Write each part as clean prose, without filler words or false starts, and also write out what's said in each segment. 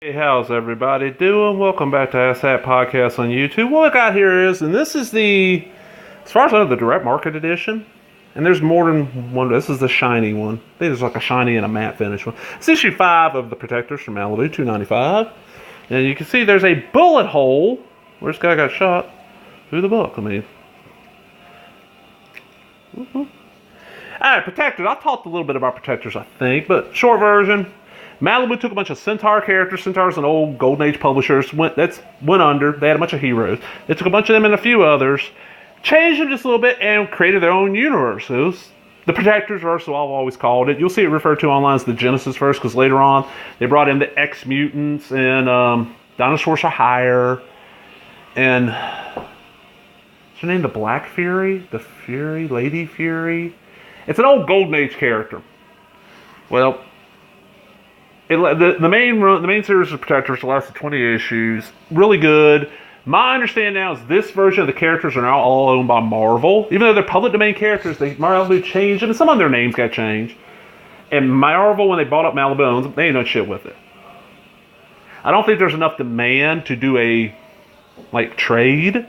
Hey, how's everybody doing? Welcome back to Ask That Podcast on YouTube. What I got here is, and this is the, as far as I know, the direct market edition. And there's more than one. This is the shiny one. I think there's like a shiny and a matte finish one. It's issue 5 of the Protectors from Malibu, $2.95. And you can see there's a bullet hole where this guy got shot through the book. Alright, Protectors. I talked a little bit about Protectors, I think, but short version. Malibu took a bunch of Centaur characters. Centaur's an old Golden Age publisher. Went under. They had a bunch of heroes. They took a bunch of them and a few others, changed them just a little bit, and created their own universe. It was the Protectors verse, so I've always called it. You'll see it referred to online as the Genesis verse, because later on they brought in the X-Mutants and Dinosaurs for Hire. And what's her name? The Black Fury? The Fury? Lady Fury? It's an old Golden Age character. Well, the main series of Protectors lasted 20 issues. Really good. My understanding now is this version of the characters are now all owned by Marvel. Even though they're public domain characters, Malibu changed them, and some of their names got changed. And Marvel, when they bought up Malibu owns them, they ain't done shit with it. I don't think there's enough demand to do a trade.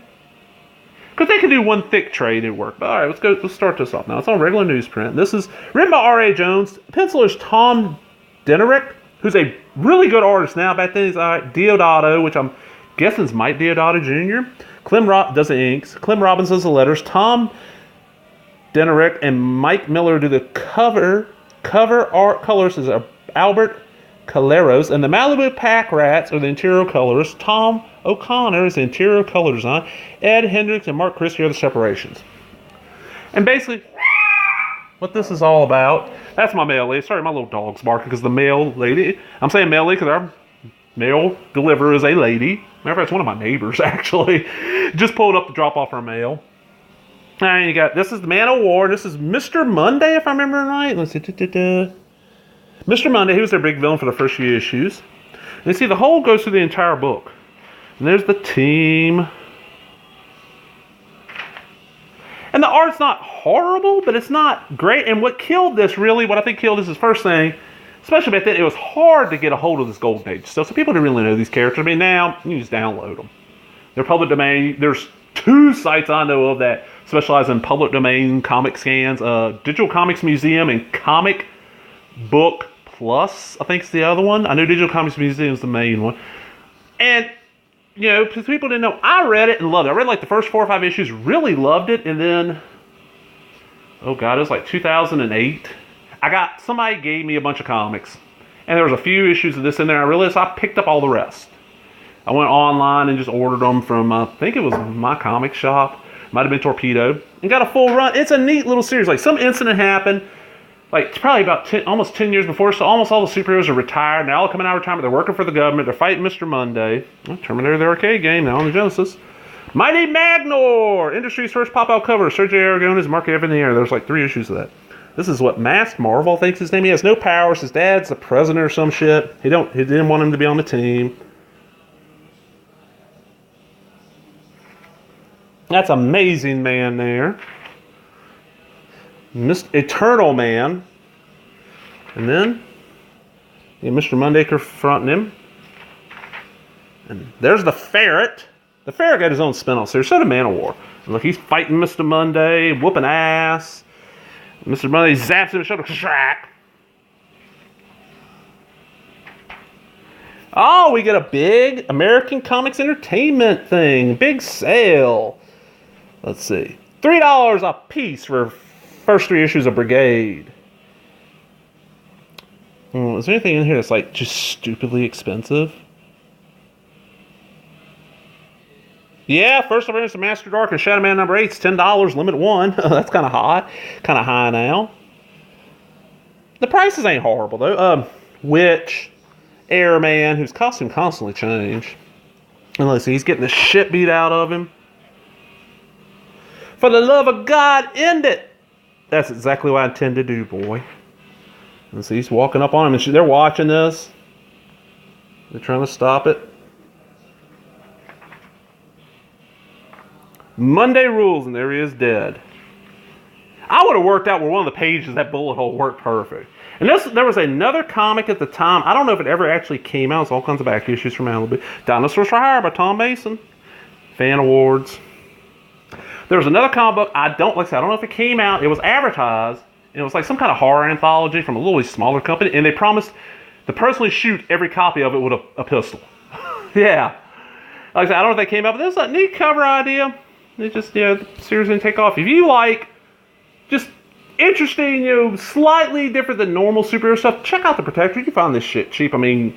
Because they could do one thick trade and work. But all right, let's start this off now. It's on regular newsprint. This is written by R.A. Jones. Penciler is Tom Denerick, who's a really good artist now. Back then he's Deodato, which I'm guessing is Mike Deodato Jr. Does the inks. Clem Robbins does the letters. Tom Denerick and Mike Miller do the cover art. Colors is Albert Caleros, and the Malibu Pack Rats are the interior colors. Tom O'Connor is the interior color design. Ed Hendricks and Mark Christie are the separations. And basically, what this is all about, that's my mail lady. Sorry, my little dog's barking because the mail lady, I'm saying mail lady because our mail deliverer is a lady. Matter of fact, it's one of my neighbors, actually. Just pulled up to drop off her mail. And you got, this is the Man of War. This is Mr. Monday, if I remember right. Let's see. Mr. Monday, he was their big villain for the first few issues. And you see, the whole goes through the entire book. And there's the team. And the art's not horrible, but it's not great. And what I think killed this is first thing, especially back then, it was hard to get a hold of this Golden Age stuff. So people didn't really know these characters. I mean, now you can just download them. They're public domain. There's 2 sites I know of that specialize in public domain comic scans. Digital Comics Museum and Comic Book Plus, I think is the other one. I know Digital Comics Museum is the main one. And because people didn't know, I read it and loved it. I read the first 4 or 5 issues, really loved it, and then, oh god, it was 2008. Somebody gave me a bunch of comics, and there was a few issues of this in there. I realized I picked up all the rest. I went online and just ordered them from, I think it was My Comic Shop, might have been Torpedo, and got a full run. It's a neat little series. Some incident happened, it's probably about almost 10 years before, so almost all the superheroes are retired. They're all coming out of retirement. They're working for the government. They're fighting Mr. Monday. Terminator the arcade game, now on the Genesis. Mighty Magnor! Industry's first pop-out cover. Sergio Aragones, Mark Evan in the air. There's 3 issues of that. This is what Masked Marvel thinks his name. He has no powers. His dad's the president or some shit. He didn't want him to be on the team. That's Amazing Man there. Eternal Man. And then Mr. Monday confronting him. And there's the Ferret. The Ferret got his own spin-off series. So did Man of War. And look, he's fighting Mr. Monday, whooping ass. Mr. Monday zaps him in the shoulder. Shrek. Oh, we get a big American Comics Entertainment thing. Big sale. Let's see. $3 a piece for first 3 issues of Brigade. Is there anything in here that's just stupidly expensive? Yeah, first appearance of Master Dark and Shadow Man number 8 is $10, limit 1. That's kind of hot. Kind of high now. The prices ain't horrible though. Witch, Airman, whose costume constantly change. And let's see, he's getting the shit beat out of him. For the love of God, end it! That's exactly what I intend to do, boy. And see, he's walking up on him, and they're watching this. They're trying to stop it. Monday rules, and there he is dead. I would have worked out where one of the pages that bullet hole worked perfect. And there was another comic at the time. I don't know if it ever actually came out. It's all kinds of back issues from Malibu. Dinosaurs for Hire by Tom Mason. Fan Awards. There was another comic book. I don't know if it came out. It was advertised. And it was like some kind of horror anthology from a little smaller company. And they promised to personally shoot every copy of it with a pistol. Yeah. Like I said, I don't know if they came up with this. Is a neat cover idea. It just, the series didn't take off. If you like just interesting, slightly different than normal superhero stuff, check out The Protector. You can find this shit cheap. I mean,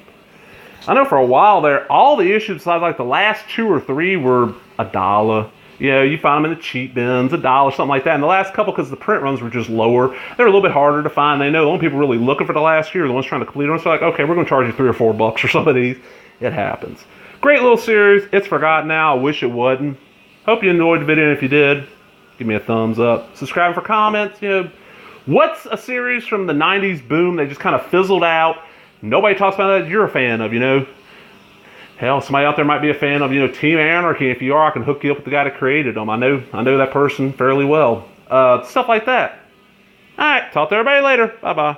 I know for a while there, all the issues besides like the last 2 or 3 were $1. You find them in the cheap bins, $1, something like that. And the last couple, because the print runs were just lower, they're a little bit harder to find. They know the only people really looking for the last year are the ones trying to complete them. So like, okay, we're going to charge you $3 or $4 for some of these. It happens. Great little series. It's forgotten now. I wish it wasn't. Hope you enjoyed the video, and if you did, give me a thumbs up. Subscribe for comments. What's a series from the 90s boom that just kind of fizzled out? Nobody talks about that you're a fan of, Hell, somebody out there might be a fan of, Team Anarchy. If you are, I can hook you up with the guy that created them. I know that person fairly well. Stuff like that. All right, talk to everybody later. Bye-bye.